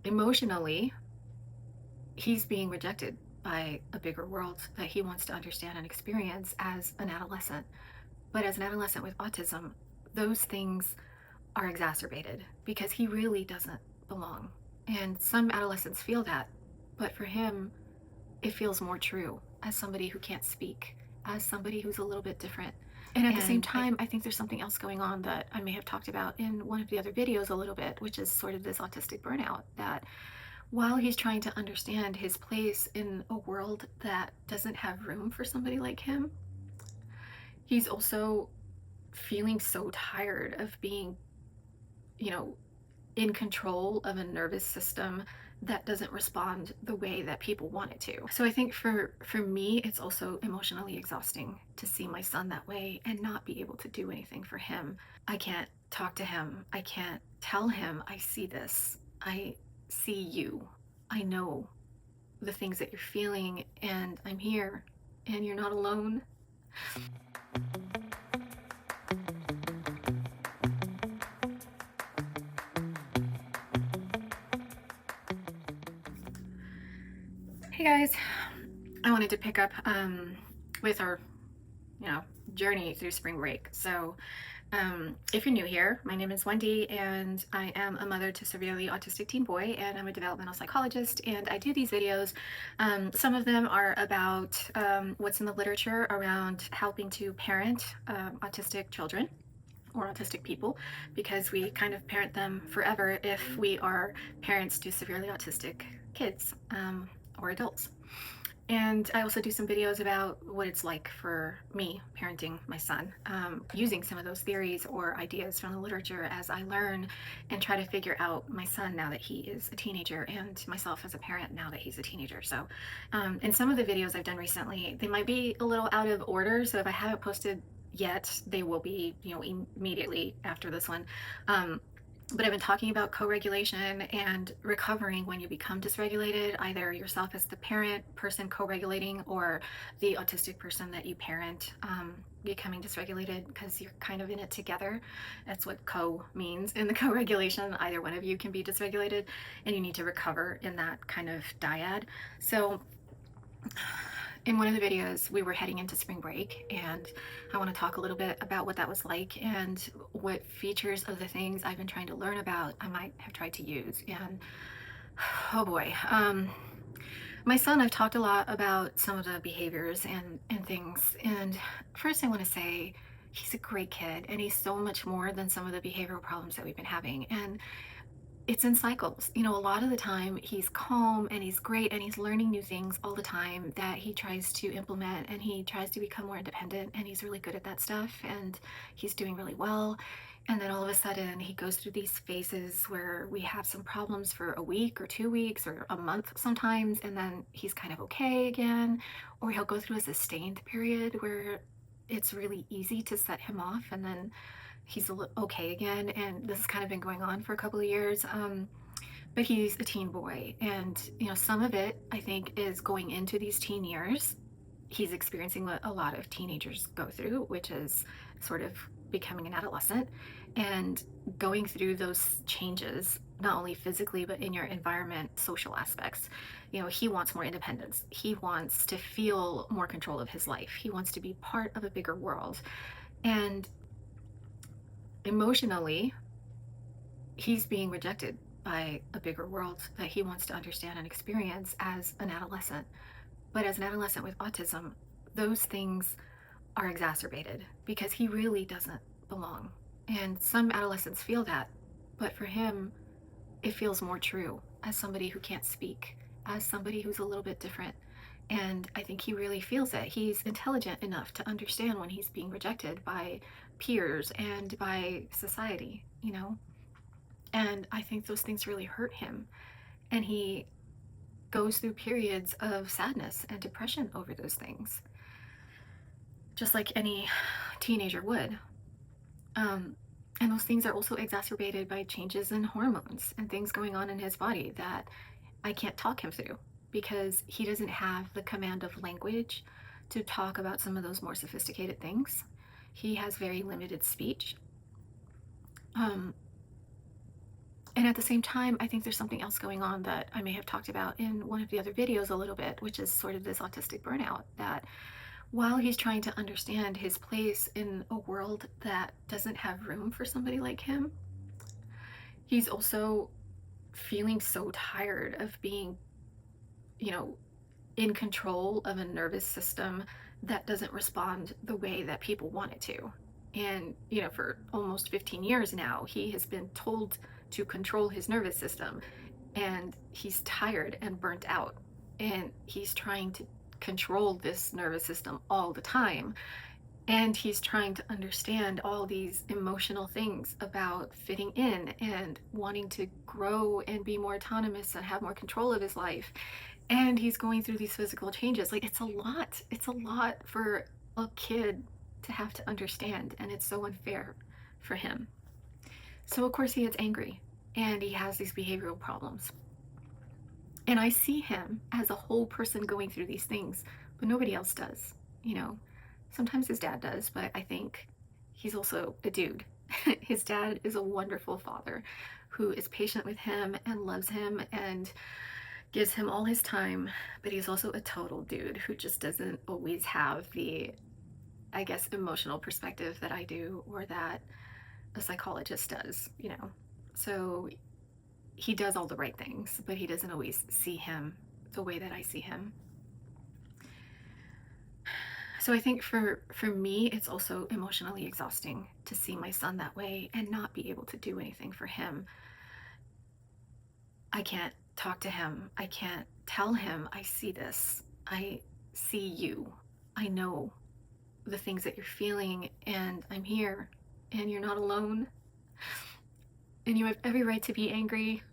Emotionally, he's being rejected by a bigger world that he wants to understand and experience as an adolescent. But as an adolescent with autism, those things are exacerbated because he really doesn't belong. And some adolescents feel that, but for him, it feels more true as somebody who can't speak, as somebody who's a little bit different. And at the same time, I think there's something else going on that I may have talked about in one of the other videos a little bit, which is sort of this autistic burnout that while he's trying to understand his place in a world that doesn't have room for somebody like him, he's also feeling so tired of being, you know, in control of a nervous system that doesn't respond the way that people want it to. So I think for me, it's also emotionally exhausting to see my son that way and not be able to do anything for him. I can't talk to him. I can't tell him, I see this. I see you. I know the things that you're feeling, and I'm here, and you're not alone. Hey guys, I wanted to pick up with our, you know, journey through spring break. So, if you're new here, my name is Wendy, and I am a mother to a severely autistic teen boy, and I'm a developmental psychologist. And I do these videos. Some of them are about what's in the literature around helping to parent autistic children or autistic people, because we kind of parent them forever if we are parents to severely autistic kids or adults. And I also do some videos about what it's like for me parenting my son, using some of those theories or ideas from the literature as I learn and try to figure out my son now that he is a teenager, and myself as a parent now that he's a teenager. So, in some of the videos I've done recently, they might be a little out of order. So if I haven't posted yet, they will be, immediately after this one. But I've been talking about co-regulation and recovering when you become dysregulated, either yourself as the parent person co-regulating or the autistic person that you parent becoming dysregulated, because you're kind of in it together. That's what co means in the co-regulation. Either one of you can be dysregulated and you need to recover in that kind of dyad. So in one of the videos, we were heading into spring break, and I want to talk a little bit about what that was like and what features of the things I've been trying to learn about I might have tried to use. And oh boy, my son, I've talked a lot about some of the behaviors and things. And first, I want to say he's a great kid, and he's so much more than some of the behavioral problems that we've been having. And it's in cycles. A lot of the time he's calm and he's great and he's learning new things all the time that he tries to implement, and he tries to become more independent, and he's really good at that stuff, and he's doing really well. And then all of a sudden he goes through these phases where we have some problems for a week or 2 weeks or a month sometimes, and then he's kind of okay again. Or he'll go through a sustained period where it's really easy to set him off, and then he's okay again. And this has kind of been going on for a couple of years. But he's a teen boy, and some of it, I think, is going into these teen years. He's experiencing what a lot of teenagers go through, which is sort of becoming an adolescent and going through those changes, not only physically but in your environment, social aspects. He wants more independence. He wants to feel more control of his life. He wants to be part of a bigger world. And emotionally, he's being rejected by a bigger world that he wants to understand and experience as an adolescent. But as an adolescent with autism, those things are exacerbated because he really doesn't belong. And some adolescents feel that, but for him, it feels more true as somebody who can't speak, as somebody who's a little bit different. And I think he really feels it. He's intelligent enough to understand when he's being rejected by peers and by society, And I think those things really hurt him. And he goes through periods of sadness and depression over those things, just like any teenager would. And those things are also exacerbated by changes in hormones and things going on in his body that I can't talk him through because he doesn't have the command of language to talk about some of those more sophisticated things. He has very limited speech. And at the same time, I think there's something else going on that I may have talked about in one of the other videos a little bit, which is sort of this autistic burnout, that while he's trying to understand his place in a world that doesn't have room for somebody like him, he's also feeling so tired of being, you know, in control of a nervous system that doesn't respond the way that people want it to. And, for almost 15 years now, he has been told to control his nervous system, and he's tired and burnt out. And he's trying to control this nervous system all the time. And he's trying to understand all these emotional things about fitting in and wanting to grow and be more autonomous and have more control of his life. And he's going through these physical changes. Like, it's a lot. It's a lot for a kid to have to understand. And it's so unfair for him. So, of course, he gets angry and he has these behavioral problems. And I see him as a whole person going through these things, but nobody else does. Sometimes his dad does, but I think he's also a dude. His dad is a wonderful father who is patient with him and loves him and gives him all his time, but he's also a total dude who just doesn't always have the, I guess, emotional perspective that I do, or that a psychologist does. So he does all the right things, but he doesn't always see him the way that I see him. So I think for me, it's also emotionally exhausting to see my son that way and not be able to do anything for him. I can't talk to him. I can't tell him, I see this. I see you. I know the things that you're feeling, and I'm here, and you're not alone. And you have every right to be angry,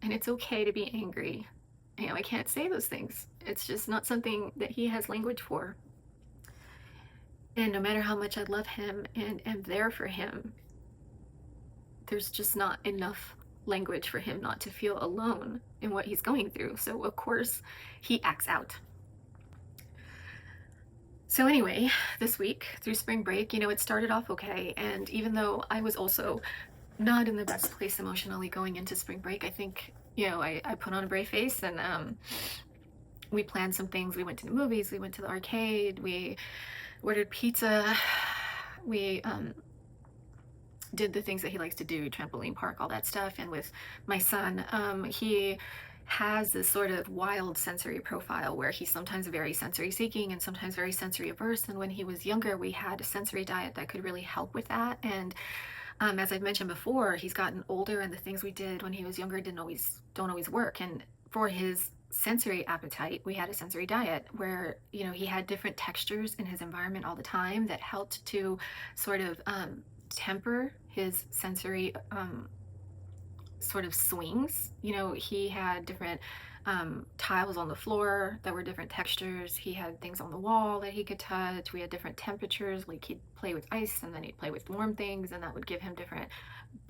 and it's okay to be angry. I can't say those things. It's just not something that he has language for. And no matter how much I love him and am there for him, there's just not enough language for him not to feel alone in what he's going through. So, of course, he acts out. So anyway, this week through spring break, it started off okay. And even though I was also not in the best place emotionally going into spring break, I think, I put on a brave face, and we planned some things. We went to the movies, we went to the arcade, we ordered pizza, we did the things that he likes to do, trampoline park, all that stuff. And with my son, he has this sort of wild sensory profile where he's sometimes very sensory seeking and sometimes very sensory averse. And when he was younger, we had a sensory diet that could really help with that. And as I've mentioned before, he's gotten older, and the things we did when he was younger don't always work. And for his sensory appetite, we had a sensory diet where he had different textures in his environment all the time that helped to sort of temper his sensory sort of swings. He had different tiles on the floor that were different textures. He had things on the wall that he could touch. We had different temperatures. Like, he'd play with ice, and then he'd play with warm things, and that would give him different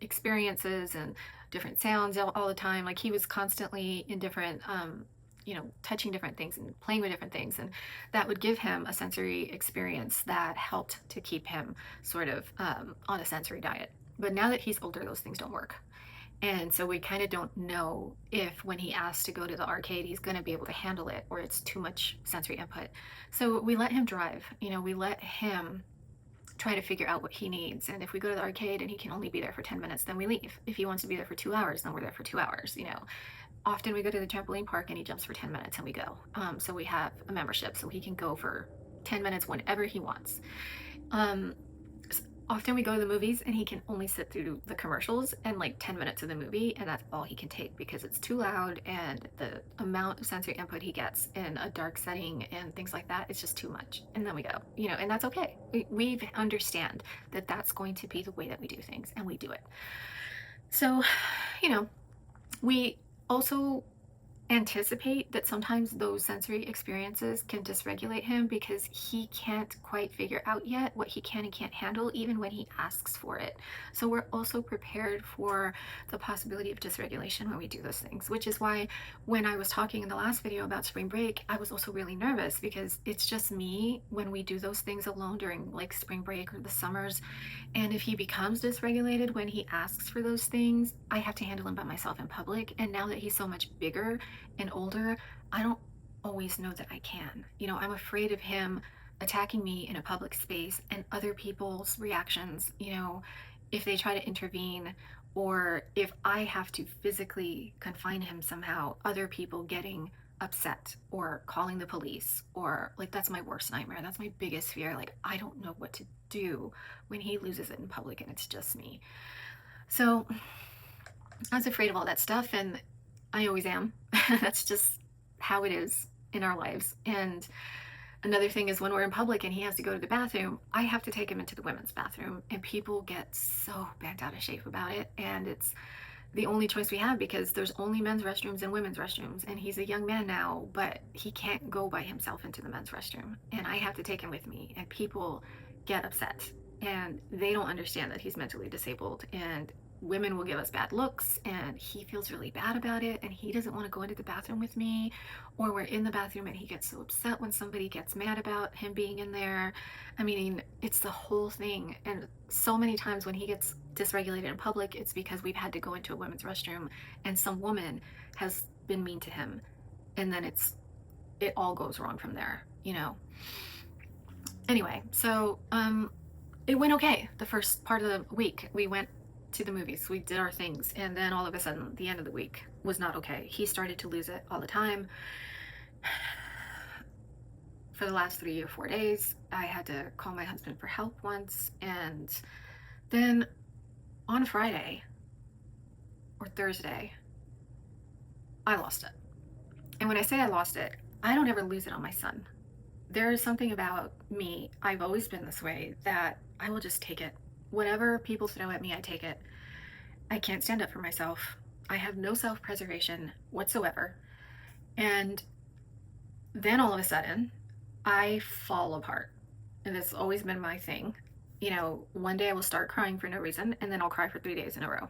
experiences and different sounds all the time. Like, he was constantly in different touching different things and playing with different things, and that would give him a sensory experience that helped to keep him sort of on a sensory diet. But now that he's older, those things don't work. And so we kind of don't know if when he asks to go to the arcade, he's going to be able to handle it, or it's too much sensory input. So we let him drive. We let him try to figure out what he needs. And if we go to the arcade and he can only be there for 10 minutes, then we leave. If he wants to be there for 2 hours, then we're there for 2 hours. Often we go to the trampoline park and he jumps for 10 minutes and we go. So we have a membership, so he can go for 10 minutes whenever he wants. Often we go to the movies and he can only sit through the commercials and like 10 minutes of the movie, and that's all he can take because it's too loud, and the amount of sensory input he gets in a dark setting and things like that, it's just too much. And then we go, and that's okay. We understand that that's going to be the way that we do things, and we do it. So, we also anticipate that sometimes those sensory experiences can dysregulate him because he can't quite figure out yet what he can and can't handle, even when he asks for it. So we're also prepared for the possibility of dysregulation when we do those things, which is why when I was talking in the last video about spring break, I was also really nervous because it's just me when we do those things alone during like spring break or the summers. And if he becomes dysregulated when he asks for those things, I have to handle him by myself in public. And now that he's so much bigger and older, I don't always know that I can. I'm afraid of him attacking me in a public space and other people's reactions, if they try to intervene, or if I have to physically confine him somehow, other people getting upset or calling the police, or like that's my worst nightmare. That's my biggest fear. Like, I don't know what to do when he loses it in public and it's just me. So I was afraid of all that stuff, and I always am. That's just how it is in our lives. And another thing is when we're in public and he has to go to the bathroom, I have to take him into the women's bathroom, and people get so bent out of shape about it. And it's the only choice we have because there's only men's restrooms and women's restrooms, and he's a young man now, but he can't go by himself into the men's restroom, and I have to take him with me. And people get upset, and they don't understand that he's mentally disabled, and women will give us bad looks, and he feels really bad about it, and he doesn't want to go into the bathroom with me, or we're in the bathroom and he gets so upset when somebody gets mad about him being in there. I mean, it's the whole thing. And so many times when he gets dysregulated in public, it's because we've had to go into a women's restroom and some woman has been mean to him, and then it all goes wrong from there. Anyway, so it went okay. The first part of the week we went to the movies, we did our things, and then all of a sudden the end of the week was not okay. He started to lose it all the time. For the last 3 or 4 days, I had to call my husband for help once, and then on Friday or Thursday, I lost it. And when I say I lost it, I don't ever lose it on my son. There is something about me, I've always been this way, that I will just take it. Whatever people throw at me, I take it. I can't stand up for myself. I have no self-preservation whatsoever. And then all of a sudden, I fall apart. And it's always been my thing. One day I will start crying for no reason, and then I'll cry for 3 days in a row.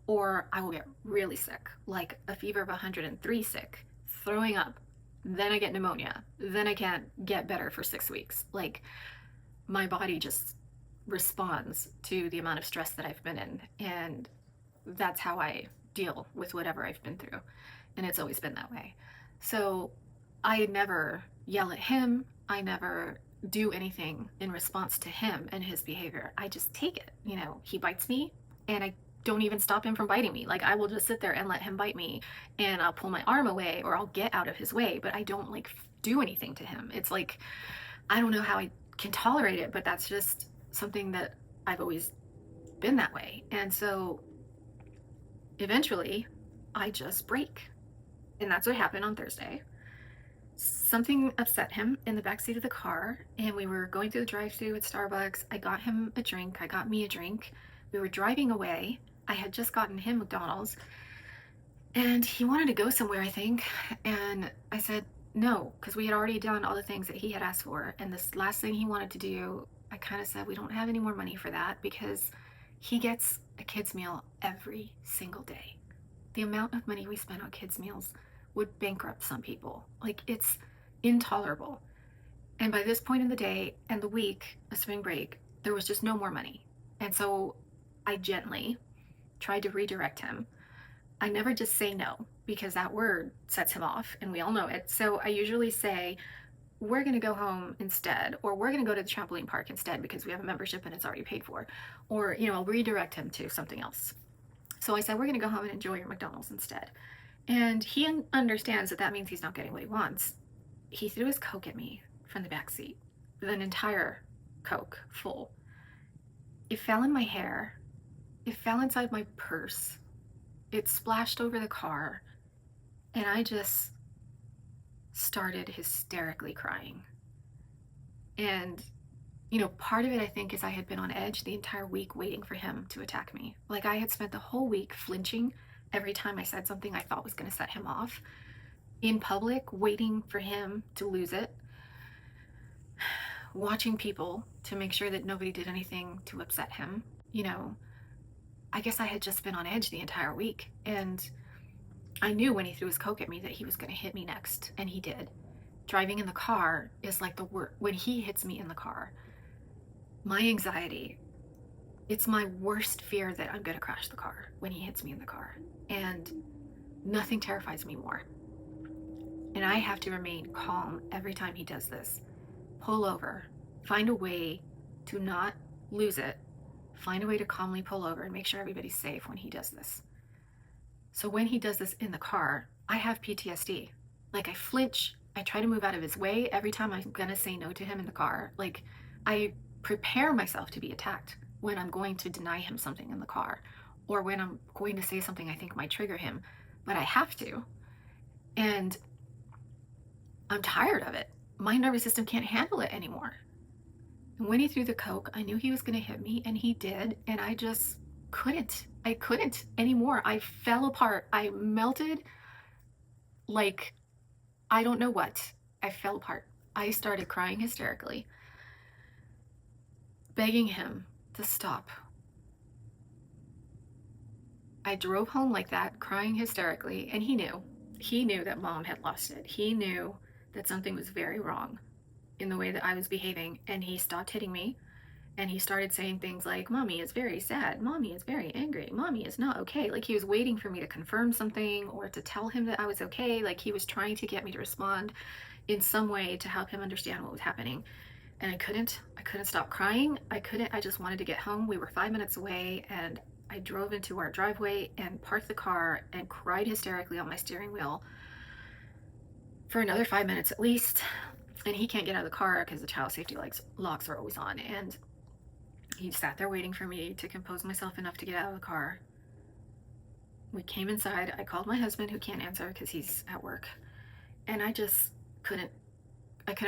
Or I will get really sick, like a fever of 103 sick, throwing up. Then I get pneumonia. Then I can't get better for 6 weeks. Like, my body just responds to the amount of stress that I've been in. And that's how I deal with whatever I've been through. And it's always been that way. So I never yell at him. I never do anything in response to him and his behavior. I just take it. He bites me, and I don't even stop him from biting me. Like, I will just sit there and let him bite me, and I'll pull my arm away or I'll get out of his way, but I don't like do anything to him. It's like, I don't know how I can tolerate it, but that's just something that I've always been that way. And so eventually I just break. And that's what happened on Thursday. Something upset him in the backseat of the car, and we were going through the drive-thru at Starbucks. I got him a drink. I got me a drink. We were driving away. I had just gotten him McDonald's, and he wanted to go somewhere, I think. And I said no, because we had already done all the things that he had asked for. And this last thing he wanted to do, I kind of said, we don't have any more money for that, because he gets a kid's meal every single day. The amount of money we spend on kids' meals would bankrupt some people. Like, it's intolerable. And by this point in the day and the week of spring break, there was just no more money. And so I gently tried to redirect him. I never just say no, because that word sets him off, and we all know it. So I usually say, we're going to go home instead, or we're going to go to the trampoline park instead because we have a membership and it's already paid for. Or, I'll redirect him to something else. So I said, we're going to go home and enjoy your McDonald's instead. And he understands that that means he's not getting what he wants. He threw his Coke at me from the back seat, an entire Coke full. It fell in my hair. It fell inside my purse. It splashed over the car. And I just started hysterically crying. And, part of it, I think, is I had been on edge the entire week waiting for him to attack me. Like, I had spent the whole week flinching every time I said something I thought was going to set him off. in public, waiting for him to lose it, watching people to make sure that nobody did anything to upset him. You know, I guess I had just been on edge the entire week, and I knew when he threw his Coke at me that he was going to hit me next, and he did. Driving in the car is like the worst. When he hits me in the car, my anxiety, it's my worst fear that I'm going to crash the car when he hits me in the car. And nothing terrifies me more. And I have to remain calm every time he does this. Pull over, find a way to not lose it, find a way to calmly pull over and make sure everybody's safe when he does this. So when he does this in the car, I have PTSD. Like, I flinch, I try to move out of his way every time I'm gonna say no to him in the car. Like, I prepare myself to be attacked when I'm going to deny him something in the car, or when I'm going to say something I think might trigger him, but I have to. And I'm tired of it. My nervous system can't handle it anymore. And when he threw the Coke, I knew he was going to hit me, and he did. And I just couldn't. I couldn't anymore. I fell apart. I melted like I don't know what. I fell apart. I started crying hysterically, begging him to stop. I drove home like that, crying hysterically, and he knew. He knew that mom had lost it. He knew that something was very wrong in the way that I was behaving, and he stopped hitting me, and he started saying things like, Mommy is very sad, Mommy is very angry, Mommy is not okay. Like, he was waiting for me to confirm something or to tell him that I was okay. Like, he was trying to get me to respond in some way to help him understand what was happening. And I couldn't stop crying. I just wanted to get home. We were 5 minutes away, and I drove into our driveway and parked the car and cried hysterically on my steering wheel for another 5 minutes at least. And he can't get out of the car because the child safety locks are always on. And he sat there waiting for me to compose myself enough to get out of the car. We came inside. I called my husband, who can't answer because he's at work. And I just couldn't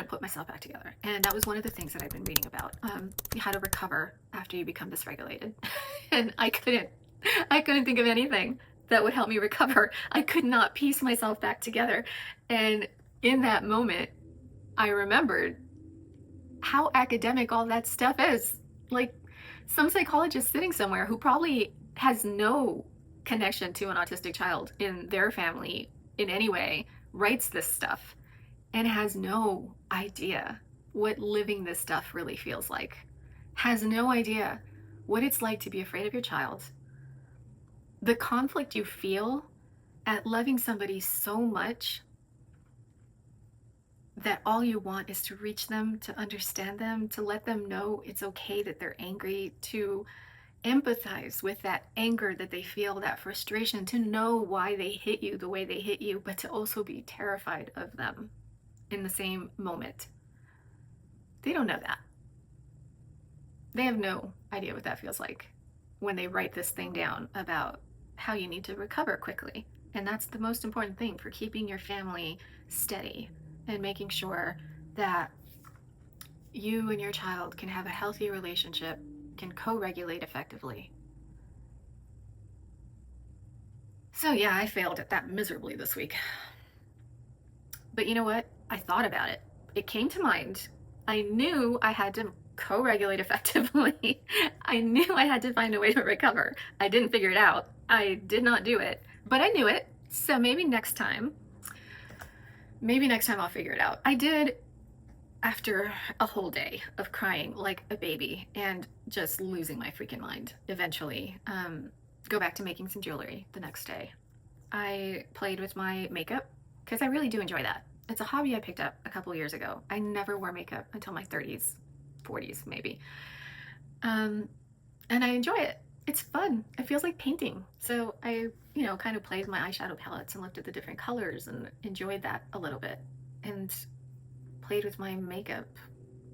put myself back together. And that was one of the things that I've been reading about, how to recover after you become dysregulated. And I couldn't think of anything that would help me recover. I could not piece myself back together. And in that moment, I remembered how academic all that stuff is. Like, some psychologist sitting somewhere who probably has no connection to an autistic child in their family in any way writes this stuff and has no idea what living this stuff really feels like, has no idea what it's like to be afraid of your child, the conflict you feel at loving somebody so much that all you want is to reach them, to understand them, to let them know it's okay that they're angry, to empathize with that anger that they feel, that frustration, to know why they hit you the way they hit you, but to also be terrified of them in the same moment. They don't know that. They have no idea what that feels like when they write this thing down about how you need to recover quickly. And that's the most important thing for keeping your family steady and making sure that you and your child can have a healthy relationship, can co-regulate effectively. So yeah, I failed at that miserably this week. But you know what? I thought about it. It came to mind. I knew I had to co-regulate effectively. I knew I had to find a way to recover. I didn't figure it out. I did not do it, but I knew it. So maybe next time I'll figure it out. I did, after a whole day of crying like a baby and just losing my freaking mind, eventually go back to making some jewelry the next day. I played with my makeup because I really do enjoy that. It's a hobby I picked up a couple years ago. I never wore makeup until my 30s, 40s maybe. And I enjoy it. It's fun. It feels like painting. So I, kind of played with my eyeshadow palettes and looked at the different colors and enjoyed that a little bit. And played with my makeup,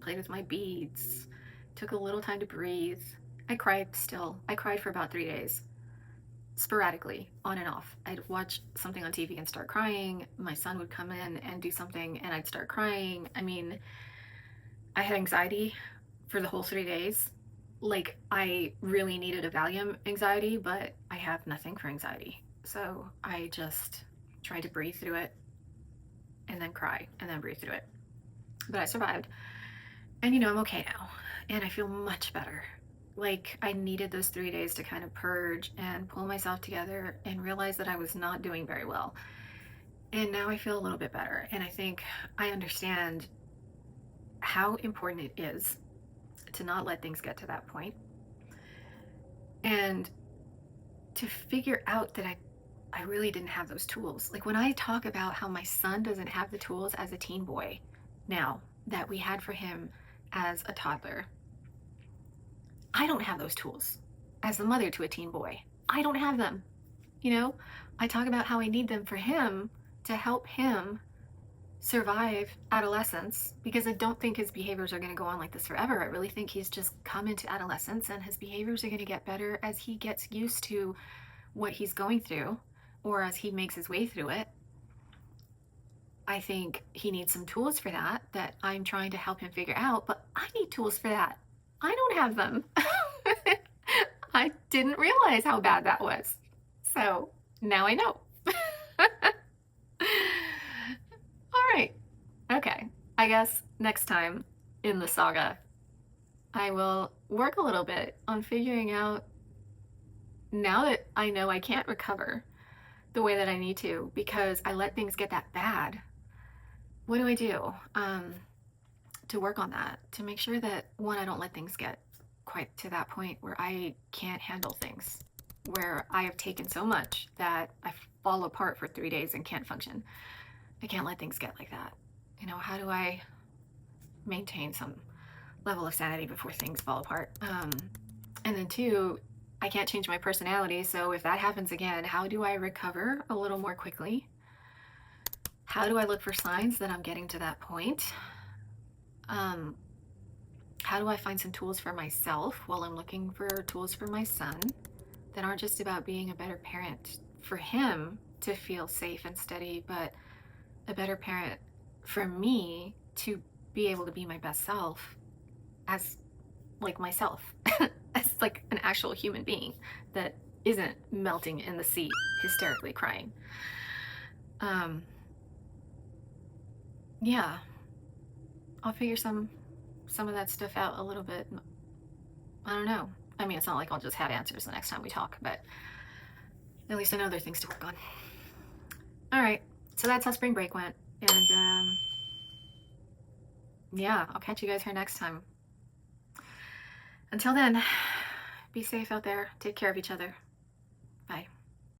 played with my beads, took a little time to breathe. I cried still. I cried for about 3 days. Sporadically, on and off. I'd watch something on TV and start crying. My son would come in and do something and I'd start crying. I mean, I had anxiety for the whole 3 days. Like, I really needed a Valium anxiety, but I have nothing for anxiety. So I just tried to breathe through it and then cry and then breathe through it. But I survived. And I'm okay now. And I feel much better. Like I needed those 3 days to kind of purge and pull myself together and realize that I was not doing very well. And now I feel a little bit better. And I think I understand how important it is to not let things get to that point and to figure out that I really didn't have those tools. Like when I talk about how my son doesn't have the tools as a teen boy now that we had for him as a toddler, I don't have those tools as the mother to a teen boy. I don't have them. I talk about how I need them for him to help him survive adolescence, because I don't think his behaviors are going to go on like this forever. I really think he's just come into adolescence and his behaviors are going to get better as he gets used to what he's going through or as he makes his way through it. I think he needs some tools for that I'm trying to help him figure out, but I need tools for that. I don't have them. I didn't realize how bad that was. So now I know. All right. Okay. I guess next time in the saga, I will work a little bit on figuring out, now that I know I can't recover the way that I need to because I let things get that bad, what do I do to work on that, to make sure that, one, I don't let things get quite to that point where I can't handle things, where I have taken so much that I fall apart for 3 days and can't function. I can't let things get like that. How do I maintain some level of sanity before things fall apart? And then two, I can't change my personality. So if that happens again, how do I recover a little more quickly? How do I look for signs that I'm getting to that point? How do I find some tools for myself while I'm looking for tools for my son that aren't just about being a better parent for him to feel safe and steady, but a better parent for me to be able to be my best self as like myself, as like an actual human being that isn't melting in the seat hysterically crying. Yeah, I'll figure some of that stuff out a little bit. I don't know. I mean, it's not like I'll just have answers the next time we talk, but at least I know there are things to work on. All right, so that's how spring break went. And yeah, I'll catch you guys here next time. Until then, be safe out there. Take care of each other. Bye.